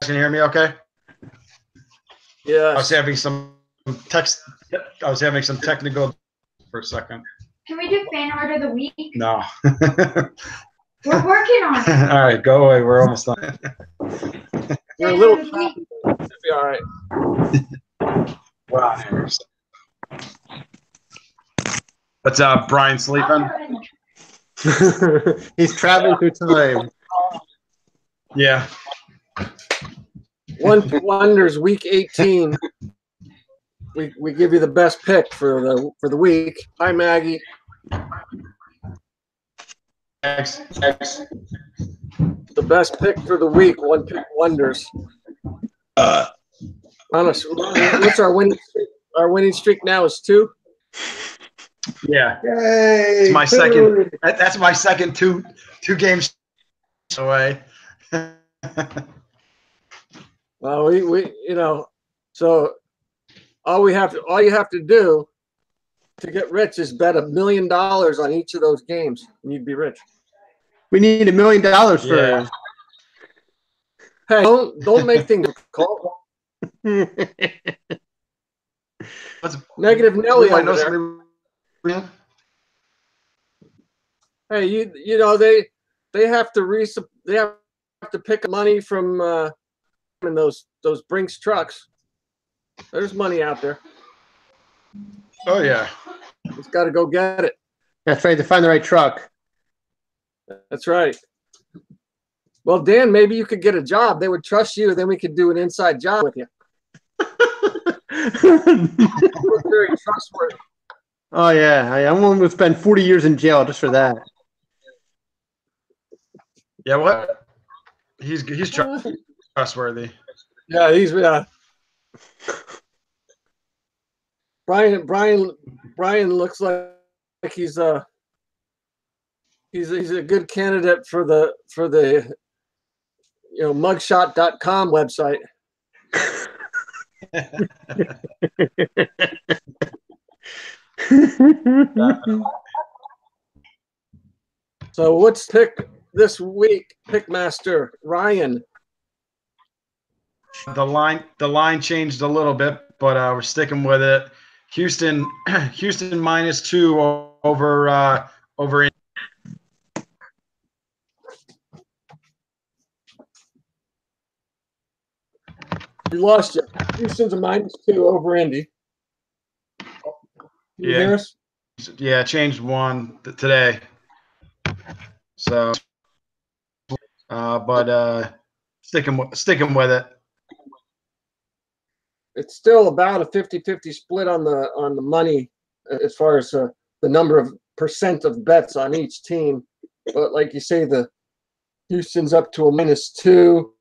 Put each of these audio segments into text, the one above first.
can hear me okay? Yeah. I was having some technical for a second. Can we do fan art of the week? No. We're working on it. All right, go away. We're almost done. You're a little choppy. It'll be all right. Wow. What's up, Brian sleeping? He's traveling through time. Yeah. Wonders week 18. We give you the best pick for the week. Hi, Maggie. X. The best pick for the week. One pick wonders. Honest, what's our winning streak? Our winning streak now is 2. Yeah. Yay! It's my second. That's my second two games away. Well, we so all you have to do to get rich is bet $1 million on each of those games, and you'd be rich. We need $1 million for. Yeah. Hey, don't make things difficult. Negative Nelly. I know Over there. somebody. Hey, you know they have to pick money from in those Brinks trucks. There's money out there. Oh yeah. Just got to go get it. That's right. To find the right truck. That's right. Well, Dan, maybe you could get a job. They would trust you. Then we could do an inside job with you. You're very trustworthy. Oh yeah, I'm willing to spend 40 years in jail just for that. Yeah. What? He's trustworthy. Yeah, he's Brian looks like he's a good candidate for the mugshot.com website. So what's pick this week, Pickmaster Ryan? The line changed a little bit, but we're sticking with it. Houston -2 over. You lost you. Houston's a -2 over Indy. Can you hear us? Yeah, changed one today. So, but sticking with it. It's still about a 50-50 split on the money as far as the number of percent of bets on each team. But like you say, the Houston's up to a -2.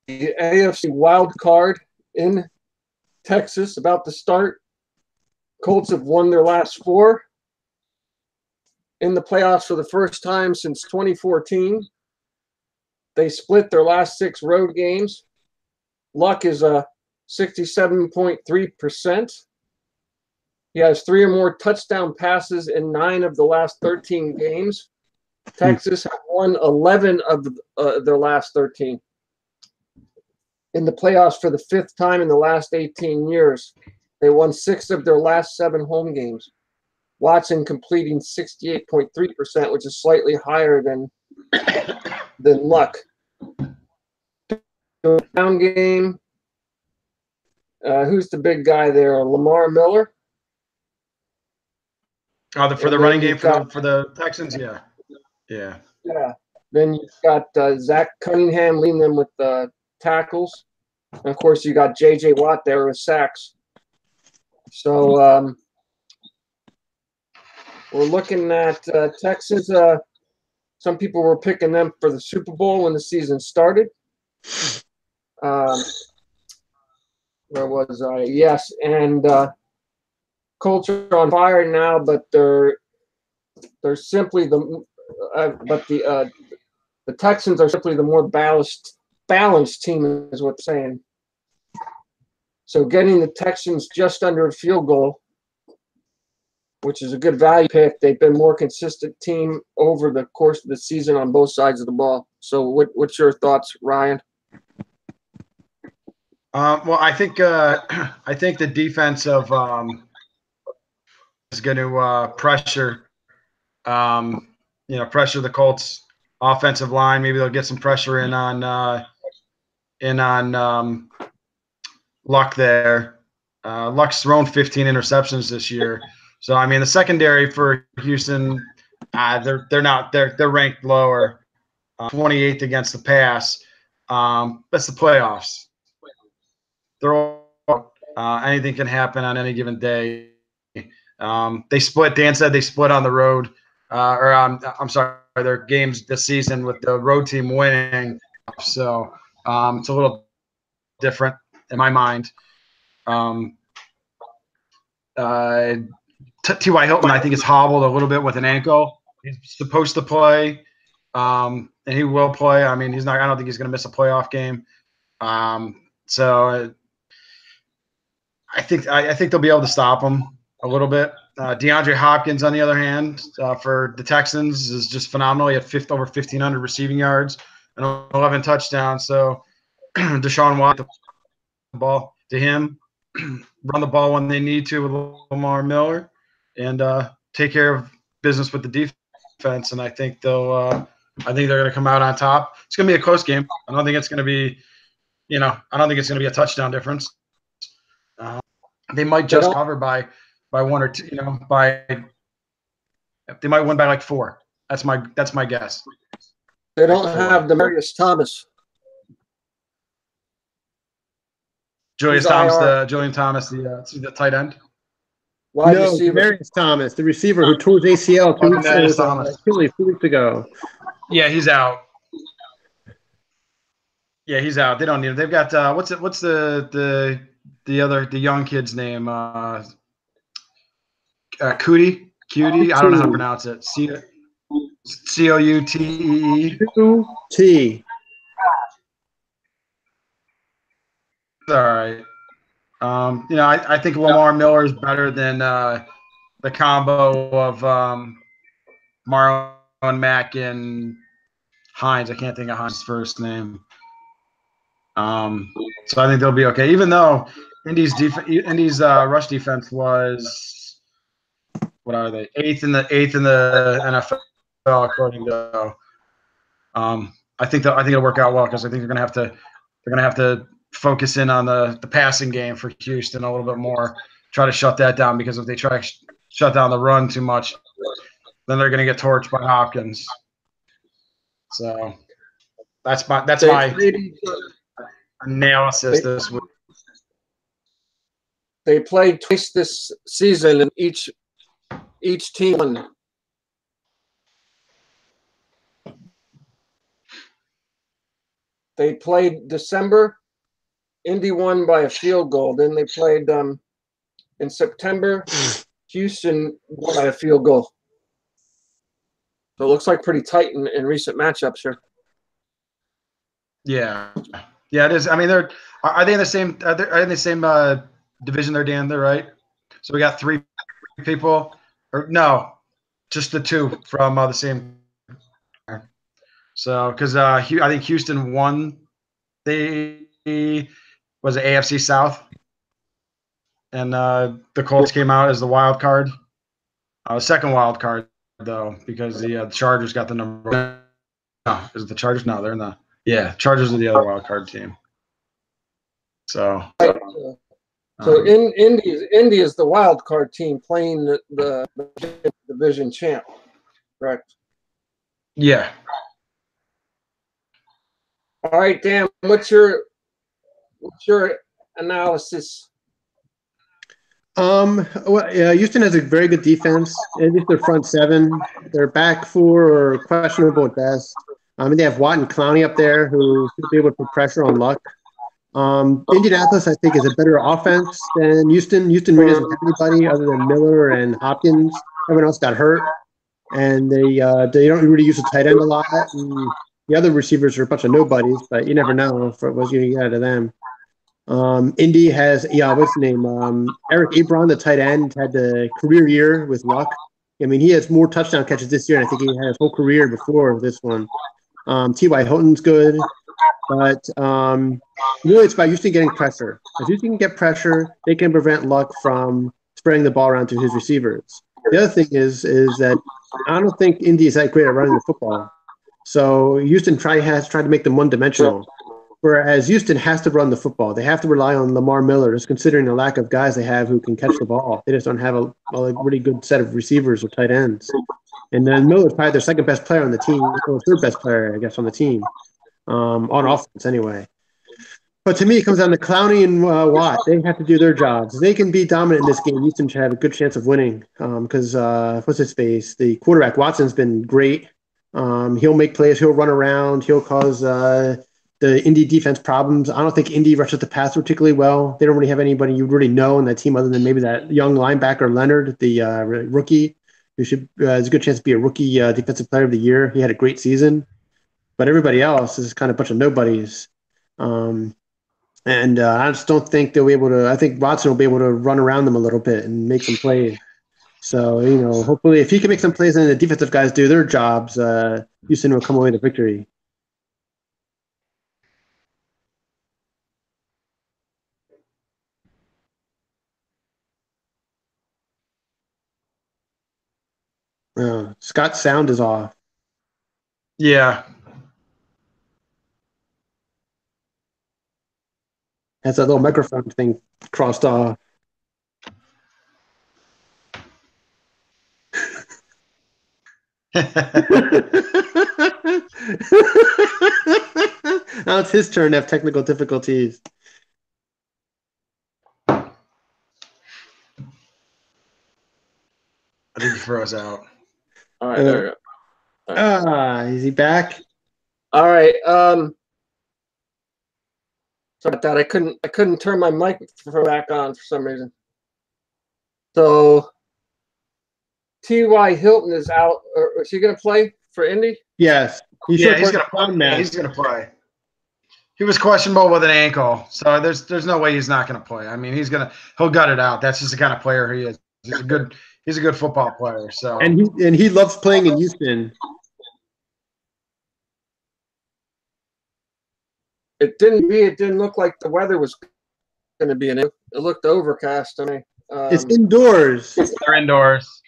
The AFC wild card in Texas about to start. Colts have won their last 4 in the playoffs for the first time since 2014. They split their last 6 road games. Luck is 67.3%. He has 3 or more touchdown passes in 9 of the last 13 games. Texas have won 11 of their last 13. In the playoffs for the 5th time in the last 18 years. They won 6 of their last 7 home games. Watson completing 68.3%, which is slightly higher than Luck. Down game. Who's the big guy there? Lamar Miller. For the running game for the Texans, yeah. Yeah. Then you've got Zach Cunningham leading them with tackles. And of course, you got J.J. Watt there with sacks. So we're looking at Texas. Some people were picking them for the Super Bowl when the season started. Where was I? Yes, and Colts are on fire now, but they're simply the Texans are simply the more balanced team, is what they're saying. So getting the Texans just under a field goal, which is a good value pick. They've been more consistent team over the course of the season on both sides of the ball. So what's your thoughts, Ryan? Well, I think I think the defense of is going to pressure, pressure the Colts offensive line. Maybe they'll get some pressure in on Luck there. Luck's thrown 15 interceptions this year, so I mean the secondary for Houston, they're ranked lower, 28th against the pass. That's the playoffs. Anything can happen on any given day. They split. Dan said they split on the road, I'm sorry, their games this season with the road team winning. So it's a little different in my mind. T.Y. Hilton, I think, is hobbled a little bit with an ankle. He's supposed to play, and he will play. I mean, he's not. I don't think he's going to miss a playoff game. So I think they'll be able to stop him a little bit. DeAndre Hopkins, on the other hand, for the Texans, is just phenomenal. He had over 1,500 receiving yards and 11 touchdowns. So Deshaun Watson, the ball to him, run the ball when they need to with Lamar Miller, and take care of business with the defense. And I think they're going to come out on top. It's going to be a close game. I don't think it's going to be, I don't think it's going to be a touchdown difference. They might just cover by one or two. They might win by like 4. That's my guess. They don't have Demaryius Thomas. Julian Thomas, the tight end. Wide No, receiver. Demaryius Thomas, the receiver who tore his ACL two weeks ago. Yeah, he's out. He's out. They don't need him. They've got what's the young kid's name? Cutie. I don't know how to pronounce it. Coutee. T. All right. I think Lamar Miller is better than the combo of Marlon Mack and Hines. I can't think of Hines' first name. So I think they'll be okay. Even though Indy's rush defense was, what are they? Eighth in the NFL according to. I think it'll work out well because I think they're gonna have to focus in on the passing game for Houston a little bit more. Try to shut that down, because if they try to shut down the run too much, then they're gonna get torched by Hopkins. So that's my analysis this week. They played twice this season, and each team won. They played December. Indy won by a field goal. Then they played in September. Houston won by a field goal. So it looks like pretty tight in recent matchups here. Yeah, it is. I mean, are they in the same? Are they in the same division there, Dan? They're right. So we got 3 people, or no, just the 2 from the same. So because I think Houston won. Was it AFC South, and the Colts came out as the wild card, second wild card though, because the Chargers got the number. No, is it the Chargers? No, they're in the. Yeah, Chargers are the other wild card team. So. Indy is the wild card team playing the division champ, correct? Yeah. All right, Dan. What's your analysis? Houston has a very good defense. At least their front 7. Their back 4 are questionable at best. They have Watt and Clowney up there who should be able to put pressure on Luck. Indianapolis, I think, is a better offense than Houston. Houston really doesn't have anybody other than Miller and Hopkins. Everyone else got hurt, and they don't really use a tight end a lot. And the other receivers are a bunch of nobodies, but you never know what you're going to get out of them. Indy has, what's the name? Eric Ebron, the tight end, had the career year with Luck. I mean, he has more touchdown catches this year, and I think he had his whole career before this one. T.Y. Hilton's good. But really, it's about Houston getting pressure. If Houston can get pressure, they can prevent Luck from spreading the ball around to his receivers. The other thing is that I don't think Indy is that great at running the football. So Houston has tried to make them one-dimensional, whereas Houston has to run the football. They have to rely on Lamar Miller, just considering the lack of guys they have who can catch the ball. They just don't have a really good set of receivers or tight ends. And then Miller's probably their second best player on the team, or third best player, I guess, on the team, on offense anyway. But to me, it comes down to Clowney and Watt. They have to do their jobs. If they can be dominant in this game, Houston should have a good chance of winning. Because what's his face? The quarterback Watson's been great. He'll make plays. He'll run around. He'll cause the Indy defense problems. I don't think Indy rushes the pass particularly well. They don't really have anybody you really know in that team other than maybe that young linebacker Leonard, the rookie, who has a good chance to be a rookie defensive player of the year. He had a great season. But everybody else is kind of a bunch of nobodies. And I just don't think they'll be able to – I think Watson will be able to run around them a little bit and make some plays. So, hopefully if he can make some plays and the defensive guys do their jobs, Houston will come away with victory. Scott's sound is off. Yeah. Has that little microphone thing crossed off. Now it's his turn to have technical difficulties. I think he froze out. All right, there we go. Is he back? All right. Sorry about that. I couldn't turn my mic back on for some reason. So T.Y. Hilton is out. Is he going to play for Indy? Yes. He's going to play. He's going to play. He was questionable with an ankle, so there's no way he's not going to play. I mean, he'll gut it out. That's just the kind of player he is. He's a good football player. So and he loves playing in Houston. It didn't look like the weather was going to be it looked overcast to me. It's indoors. They're indoors.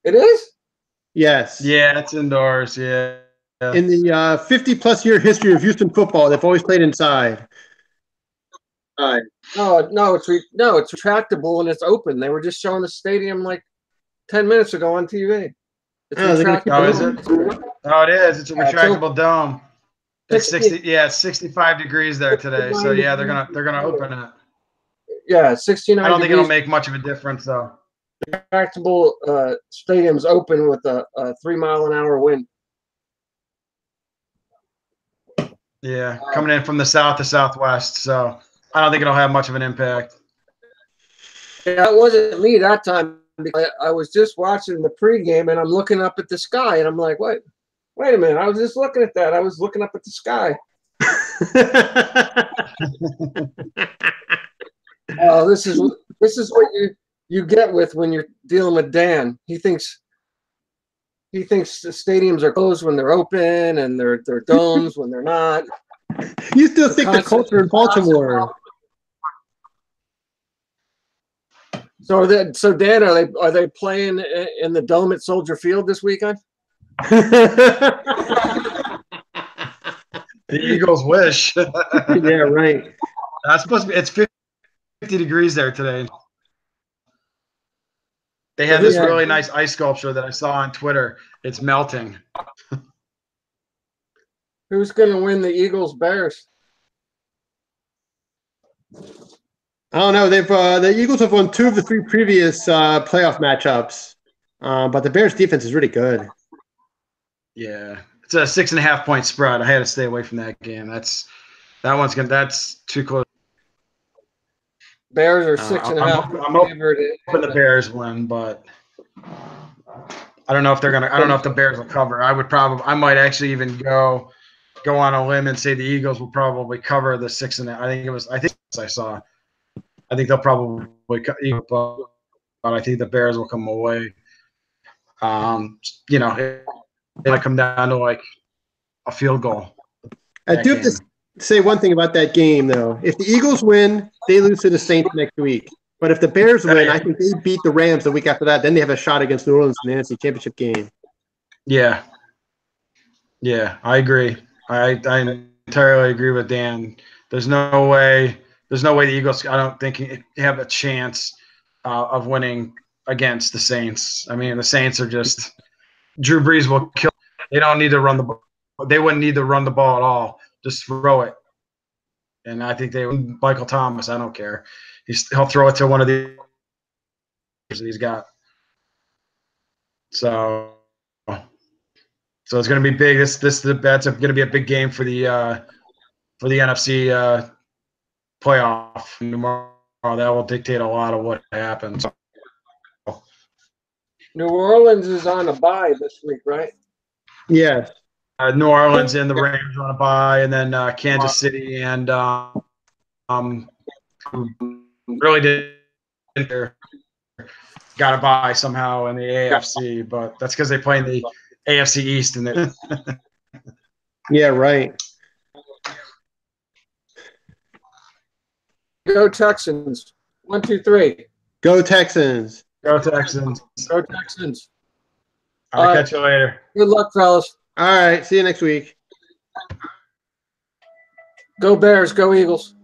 It is? Yes. Yeah, it's indoors. Yeah. In the 50-plus year history of Houston football, they've always played inside. No, it's retractable and it's open. They were just showing the stadium like 10 minutes ago on TV. It's retractable. Is it? Oh, it is. It's a retractable dome. It's 65 degrees there today. So yeah, they're gonna open it. Yeah, 69. I don't think it'll make much of a difference though. Retractable stadium's open with a 3-mile-an-hour wind. Yeah, coming in from the south to southwest. So I don't think it'll have much of an impact. Yeah, it wasn't me that time. I was just watching the pregame and I'm looking up at the sky and I'm like, wait a minute. I was just looking at that. I was looking up at the sky. This is what you get with when you're dealing with Dan. He thinks the stadiums are closed when they're open and they're domes when they're not. You still think the culture in Baltimore. So Dan, are they playing in the dome at Soldier Field this weekend? The Eagles wish. Yeah, right. That's supposed to be. It's 50 degrees there today. They have this really nice ice sculpture that I saw on Twitter. It's melting. Who's going to win the Eagles-Bears? I don't know. The Eagles have won 2 of the 3 previous playoff matchups, but the Bears' defense is really good. Yeah, it's a 6.5-point spread. I had to stay away from that game. That's too close. Bears are 6.5. I'm hoping the Bears win, but I don't know if they're gonna. I don't know if the Bears will cover. I might actually even go on a limb and say the Eagles will probably cover the 6.5. I think I saw. I think they'll probably cover, but I think the Bears will come away. It might come down to like a field goal. I that do have to game. say one thing about that game, though. If the Eagles win, they lose to the Saints next week. But if the Bears win, I think they beat the Rams the week after that. Then they have a shot against New Orleans in the NFC Championship game. Yeah. Yeah, I agree. I entirely agree with Dan. There's no way the Eagles, I don't think, have a chance of winning against the Saints. I mean, the Saints are just – Drew Brees will kill – they don't need to run the ball. They wouldn't need to run the ball at all. Just throw it. And I think Michael Thomas, I don't care. He'll throw it to one of the he's got. So it's going to be big. That's going to be a big game for the NFC playoff tomorrow. That will dictate a lot of what happens. New Orleans is on a bye this week, right? Yes. New Orleans and the Rams on a bye, and then Kansas City and really didn't got a bye somehow in the AFC, but that's because they play in the AFC East and Yeah, right. Go Texans. 1, 2, 3. Go Texans. Go Texans. Go Texans. I'll catch you later. Good luck, fellas. All right. See you next week. Go Bears. Go Eagles.